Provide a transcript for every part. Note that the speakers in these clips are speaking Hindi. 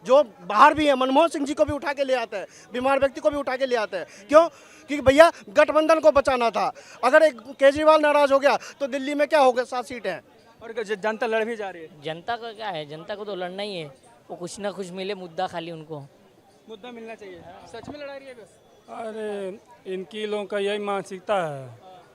जो बाहर भी है, मनमोहन सिंह जी को भी उठा के ले आते हैं, बीमार व्यक्ति को भी उठा के ले आते हैं। क्यों? क्योंकि भैया गठबंधन को बचाना था। अगर एक केजरीवाल नाराज हो गया तो दिल्ली में क्या होगा, 7 सीटें हैं। और जनता लड़ भी जा रही है। जनता का क्या है, जनता को तो लड़ना ही है, वो कुछ ना कुछ मिले मुद्दा खाली उनको। मुद्दा मिलना चाहिए। सच में लड़ा रही है बस। अरे इनकी लोगों का यही मानसिकता है,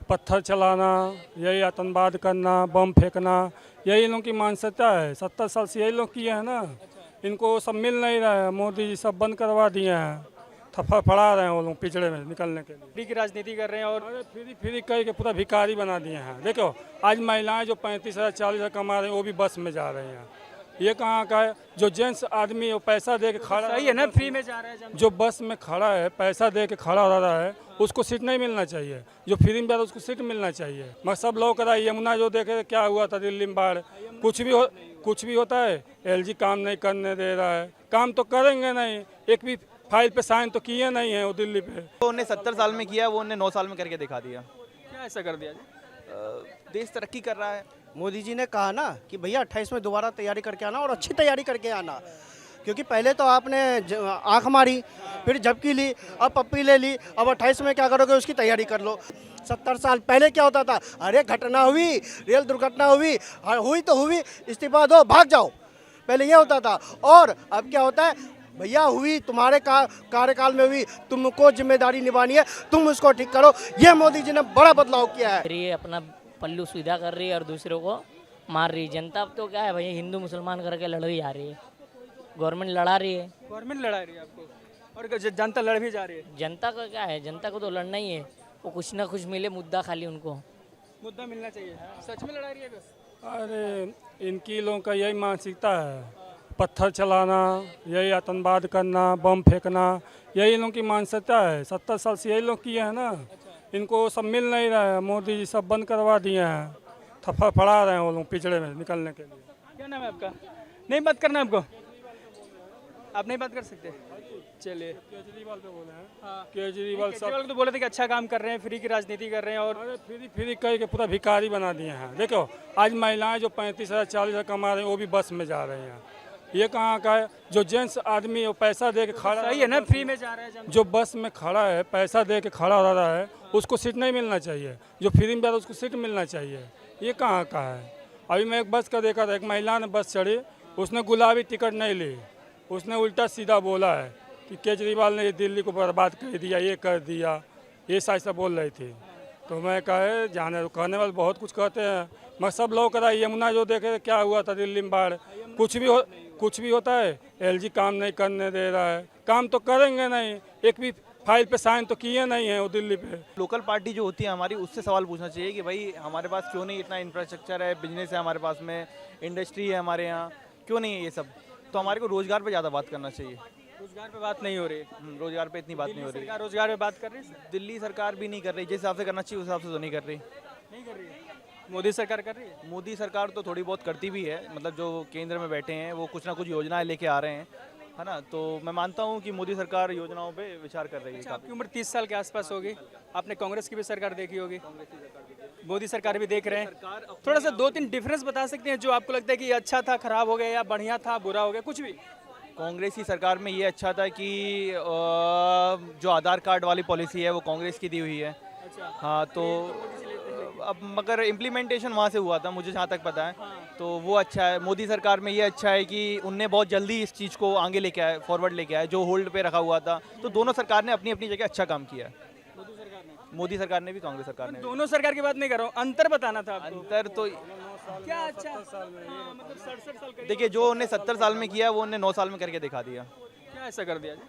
पत्थर चलाना, यही आतंकवाद करना, बम फेंकना, यही लोगों की मानसिकता है। 70 साल से यही लोग किए हैं ना। इनको सब मिल नहीं रहा है, मोदी जी सब बंद करवा दिए हैं, थप्पड़ फड़ा रहे हैं वो लोग पिछड़े में निकलने के लिए। फ्री की राजनीति कर रहे हैं और अरे फ्री कह के पूरा भिखारी बना दिए हैं। देखो आज महिलाएं जो 35,000 40,000 कमा रहे हैं वो भी बस में जा रही हैं। ये कहाँ का है? जो जेंट्स आदमी वो पैसा दे के खड़ा सही है ना, फ्री में जा रहा है जनता। जो बस में खड़ा है, पैसा दे के खड़ा हो रहा है, उसको सीट नहीं मिलना चाहिए। जो फ्री में जा रहा है उसको सीट मिलना चाहिए। मगर सब लोग करा यमुना जो देखे क्या हुआ था दिल्ली में बाढ़, कुछ भी होता है। एलजी काम नहीं करने दे रहा है, काम तो करेंगे नहीं, एक भी फाइल पे साइन तो किए नहीं है वो दिल्ली पे। तो उन्हें 70 साल में किया, वो उन्हें 9 साल में करके दिखा दिया। क्या ऐसा कर दिया जी? देश तरक्की कर रहा है। मोदी जी ने कहा ना कि भैया 28 में दोबारा तैयारी करके आना और अच्छी तैयारी करके आना। क्योंकि पहले तो आपने आंख मारी, फिर झपकी ली, अब पप्पी ले ली, अब 28 में क्या करोगे उसकी तैयारी कर लो। 70 साल पहले क्या होता था? अरे घटना हुई, रेल दुर्घटना हुई, हुई तो हुई, इस्तीफा दो भाग जाओ, पहले ये होता था। और अब क्या होता है? भैया हुई, तुम्हारे कार्यकाल में हुई, तुमको जिम्मेदारी निभानी है, तुम उसको ठीक करो। ये मोदी जी ने बड़ा बदलाव किया है। ये अपना पल्लू सीधा कर रही है और दूसरों को मार रही है। जनता अब तो क्या है भैया, हिंदू मुसलमान करके लड़ रही आ रही है, गवर्नमेंट लड़ा रही है। गवर्नमेंट लड़ा रही है आपको और जनता लड़ भी जा रही है। जनता का क्या है, जनता को तो लड़ना ही है, वो कुछ ना कुछ मिले मुद्दा खाली उनको। मुद्दा मिलना चाहिए। सच में लड़ा रही है बस। अरे इनकी लोगों का यही मानसिकता है, पत्थर चलाना, यही आतंकवाद करना, बम फेंकना, यही लोगों की मानसिकता है। 70 साल से यही लोग किए हैं ना। इनको सब मिल नहीं रहा है, मोदी जी सब बंद करवा दिए हैं, थप्पड़ फड़ा रहे हैं वो लोग पिछड़े में निकलने के लिए। क्या नाम है आपका? नहीं बात करना है आपको? आप नहीं बात कर सकते? चलिए। केजरीवाल पे बोले हैं। हाँ। केजरीवाल सब केजरीवाल तो बोले थे कि अच्छा काम कर रहे हैं, फ्री की राजनीति कर रहे हैं और अरे फ्री कह के पूरा भिखारी बना दिए हैं। देखो आज महिलाएं जो 35,000 40,000 कमा रहे हैं वो भी बस में जा रही हैं। ये कहाँ का है? जो जेंट्स आदमी वो पैसा दे के खड़ा, सही है ना, फ्री में जा रहा है जनता। जो बस में खड़ा है, पैसा दे के खड़ा हो रहा है, उसको सीट नहीं मिलना चाहिए। जो फ्री में जा रहा है उसको सीट मिलना चाहिए। ये कहाँ का है? अभी मैं एक बस का देखा था, एक महिला ने बस चढ़ी, उसने गुलाबी टिकट नहीं ली, उसने उल्टा सीधा बोला है कि केजरीवाल ने ये दिल्ली को बर्बाद कर दिया, ये कर दिया, ये ऐसा बोल रही थी। तो मैं कहे जाने, कहने वाले बहुत कुछ कहते हैं, मैं सब लोग करा यमुना जो देखे क्या हुआ था दिल्ली में बाढ़, कुछ भी होता है। एलजी काम नहीं करने दे रहा है, काम तो करेंगे नहीं, एक भी फाइल पे साइन तो किए नहीं है वो दिल्ली पे। लोकल पार्टी जो होती है हमारी, उससे सवाल पूछना चाहिए कि भाई हमारे पास क्यों नहीं इतना इंफ्रास्ट्रक्चर है, बिजनेस है हमारे पास में, इंडस्ट्री है हमारे यहाँ, क्यों नहीं है ये सब? तो हमारे को रोजगार पे ज़्यादा बात करना चाहिए। रोजगार पे बात नहीं हो रही। रोजगार पे इतनी बात नहीं हो रही। सरकार रोजगार पे बात कर रही है? दिल्ली सरकार भी नहीं कर रही, जिस हिसाब से करना चाहिए उस हिसाब से तो नहीं कर रही। नहीं कर रही है। मोदी सरकार कर रही है? मोदी सरकार तो थोड़ी बहुत करती भी है, मतलब जो केंद्र में बैठे हैं वो कुछ ना कुछ योजनाएं लेके आ रहे हैं, है ना। तो मैं मानता हूँ कि मोदी सरकार योजनाओं पे विचार कर रही है। अच्छा, आपकी उम्र 30 साल के आसपास होगी, आपने कांग्रेस की भी सरकार देखी होगी, मोदी सरकार भी देख रहे हैं। थोड़ा सा 2-3 डिफरेंस बता सकते हैं जो आपको लगता है कि अच्छा था, खराब हो गया, या बढ़िया था, बुरा हो गया, कुछ भी? कांग्रेस की सरकार में ये अच्छा था कि जो आधार कार्ड वाली पॉलिसी है वो कांग्रेस की दी हुई है। हाँ, तो अब मगर इम्प्लीमेंटेशन वहाँ से हुआ था मुझे जहाँ तक पता है, तो वो अच्छा है। मोदी सरकार में ये अच्छा है कि उनने बहुत जल्दी इस चीज़ को आगे लेके आए, फॉरवर्ड लेके आए, जो होल्ड पे रखा हुआ था। तो दोनों सरकार ने अपनी अपनी जगह अच्छा काम किया है। मोदी सरकार ने भी, कांग्रेस सरकार ने भी। दोनों सरकार की बात नहीं कर रहा हूँ, अंतर बताना था आपको। अंतर तो क्या अच्छा? हाँ, मतलब 67 साल करीब। देखिए, जो उन्हें 70 साल में किया वो उन्हें 9 साल में करके दिखा दिया। क्या ऐसा कर दिया जी?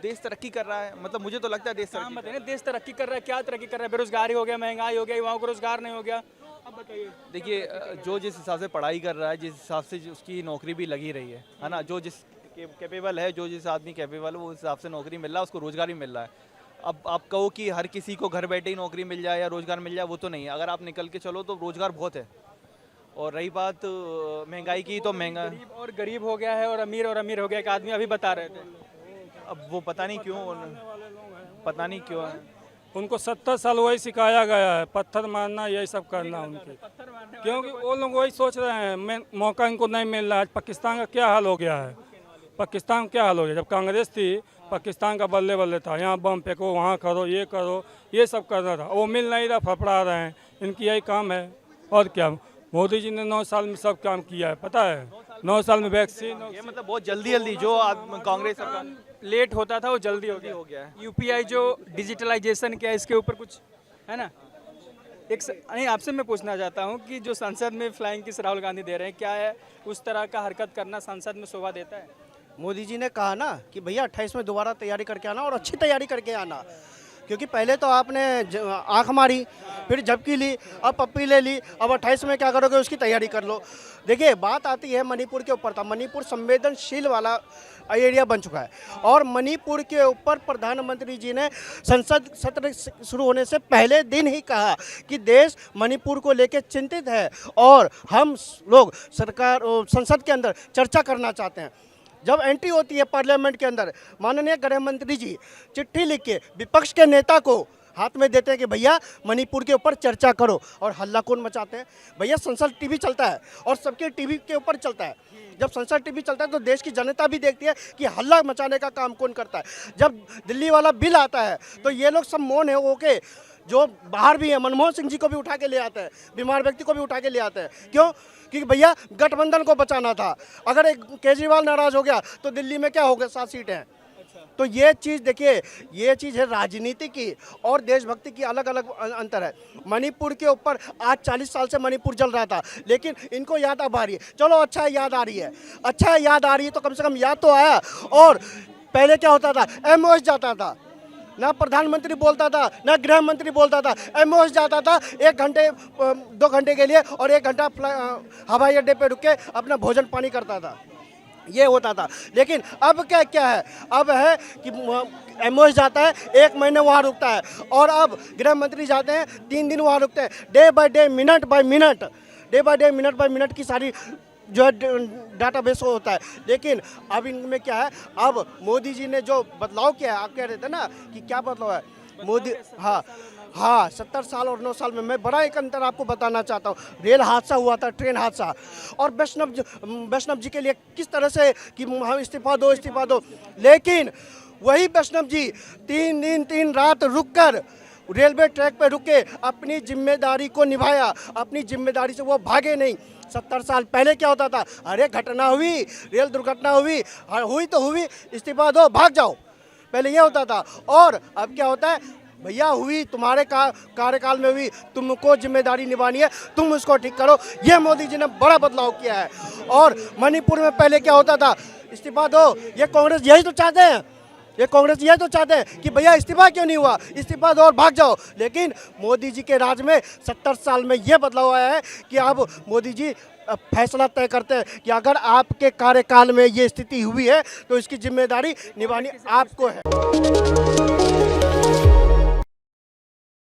देश तरक्की कर रहा है, मतलब मुझे तो लगता है देश काम तरक्की। बताइए ना, देश तरक्की कर रहा है, क्या तरक्की कर रहा है? बेरोजगारी हो गया, महंगाई हो गया, युवाओं को रोजगार नहीं हो गया, अब बताइए। देखिए, जो जिस हिसाब से पढ़ाई कर रहा है, जिस हिसाब से उसकी नौकरी भी लगी रही है ना, जो जिस कैपेबल है, जो जिस आदमी कैपेबल है वो उस हिसाब से नौकरी मिल रहा है, उसको रोजगार भी मिल रहा है। अब आप कहो कि हर किसी को घर बैठे ही नौकरी मिल जाए या रोजगार मिल जाए, वो तो नहीं है। अगर आप निकल के चलो तो रोजगार बहुत है। और रही बात महंगाई की, तो महंगा गरीब हो गया है और अमीर हो गया, एक आदमी अभी बता रहे थे। अब वो पता नहीं क्यों है। उनको 70 साल वही सिखाया गया है, पत्थर मारना, यही सब करना उनके, क्योंकि वो लोग वही सोच रहे हैं। मौका इनको नहीं मिल रहा है। आज पाकिस्तान का क्या हाल हो गया है, पाकिस्तान क्या हाल हो गया। जब कांग्रेस थी पाकिस्तान का बल्ले बल्ले था, यहाँ बम फेंको, वहाँ करो, ये सब करना था। वो मिल नहीं रहा, फड़फड़ा रहे हैं। इनकी यही काम है और क्या। मोदी जी ने 9 साल में सब काम किया है, पता है। 9 साल में वैक्सीन, ये मतलब बहुत जल्दी जो कांग्रेस सरकार लेट होता था वो जल्दी हो गया है। यूपीआई जो डिजिटलाइजेशन क्या है, इसके ऊपर कुछ है ना। नहीं, आपसे मैं पूछना चाहता हूँ कि जो संसद में फ्लाइंग किस राहुल गांधी दे रहे हैं, क्या है उस तरह का हरकत करना संसद में शोभा देता है? मोदी जी ने कहा ना कि भैया 28 में दोबारा तैयारी करके आना और अच्छी तैयारी करके आना, क्योंकि पहले तो आपने आंख मारी, फिर झपकी ली, अब पप्पी ले ली, अब 28 में क्या करोगे उसकी तैयारी कर लो। देखिए, बात आती है मणिपुर के ऊपर था। मणिपुर संवेदनशील वाला एरिया बन चुका है और मणिपुर के ऊपर प्रधानमंत्री जी ने संसद सत्र शुरू होने से पहले दिन ही कहा कि देश मणिपुर को लेकर चिंतित है और हम लोग संसद के अंदर चर्चा करना चाहते हैं। जब एंट्री होती है पार्लियामेंट के अंदर, माननीय गृह मंत्री जी चिट्ठी लिख के विपक्ष के नेता को हाथ में देते हैं कि भैया मणिपुर के ऊपर चर्चा करो, और हल्ला कौन मचाते हैं? भैया संसद टीवी चलता है और सबके टीवी के ऊपर चलता है। जब संसद टीवी चलता है तो देश की जनता भी देखती है कि हल्ला मचाने का काम कौन करता है। जब दिल्ली वाला बिल आता है तो ये लोग सब मौन है होके, जो बाहर भी है, मनमोहन सिंह जी को भी उठा के ले आते हैं, बीमार व्यक्ति को भी उठा के ले आते हैं। क्यों? क्योंकि भैया गठबंधन को बचाना था। अगर एक केजरीवाल नाराज हो गया तो दिल्ली में क्या हो गया, 7 सीटें हैं। तो ये चीज़ देखिए, ये चीज़ है राजनीति की और देशभक्ति की, अलग अलग अंतर है। मणिपुर के ऊपर आज 40 साल से मणिपुर जल रहा था, लेकिन इनको याद अब आ रही है। चलो अच्छा है, याद आ रही है, अच्छा है याद आ रही है, तो कम से कम याद तो आया। और पहले क्या होता था, एमओएस जाता था, ना प्रधानमंत्री बोलता था ना गृह मंत्री बोलता था, एमओएस जाता था 1 घंटे 2 घंटे के लिए और 1 घंटा हवाई अड्डे पे रुक के अपना भोजन पानी करता था, ये होता था। लेकिन अब क्या है, अब है कि एमओएस जाता है 1 महीने वहाँ रुकता है, और अब गृह मंत्री जाते हैं 3 दिन वहाँ रुकते हैं। Day by day, minute by minute की सारी जो है डाटाबेस होता है। लेकिन अब इनमें क्या है, अब मोदी जी ने जो बदलाव किया है, आप कह रहे थे ना कि क्या बदलाव है मोदी, हाँ 70 साल और 9 साल में। मैं बड़ा एक अंतर आपको बताना चाहता हूँ। रेल हादसा हुआ था, ट्रेन हादसा, और वैष्णव जी के लिए किस तरह से कि हम इस्तीफा दो, लेकिन वही वैष्णव जी 3 दिन 3 रात रुककर रेलवे ट्रैक पर रुके, अपनी जिम्मेदारी को निभाया, अपनी जिम्मेदारी से वो भागे नहीं। 70 साल पहले क्या होता था, अरे घटना हुई, रेल दुर्घटना हुई तो हुई, इस्तीफा दो, भाग जाओ, पहले ये होता था। और अब क्या होता है, भैया हुई, तुम्हारे कार्यकाल में हुई, तुमको जिम्मेदारी निभानी है, तुम उसको ठीक करो। ये मोदी जी ने बड़ा बदलाव किया है। और मणिपुर में पहले क्या होता था, इस्तीफा दो, ये कांग्रेस यही तो चाहते हैं, कि भैया इस्तीफा क्यों नहीं हुआ, इस्तीफा दो और भाग जाओ। लेकिन मोदी जी के राज में 70 साल में ये बदलाव आया है कि अब मोदी जी फैसला तय करते हैं कि अगर आपके कार्यकाल में ये स्थिति हुई है तो इसकी जिम्मेदारी निभानी आपको है।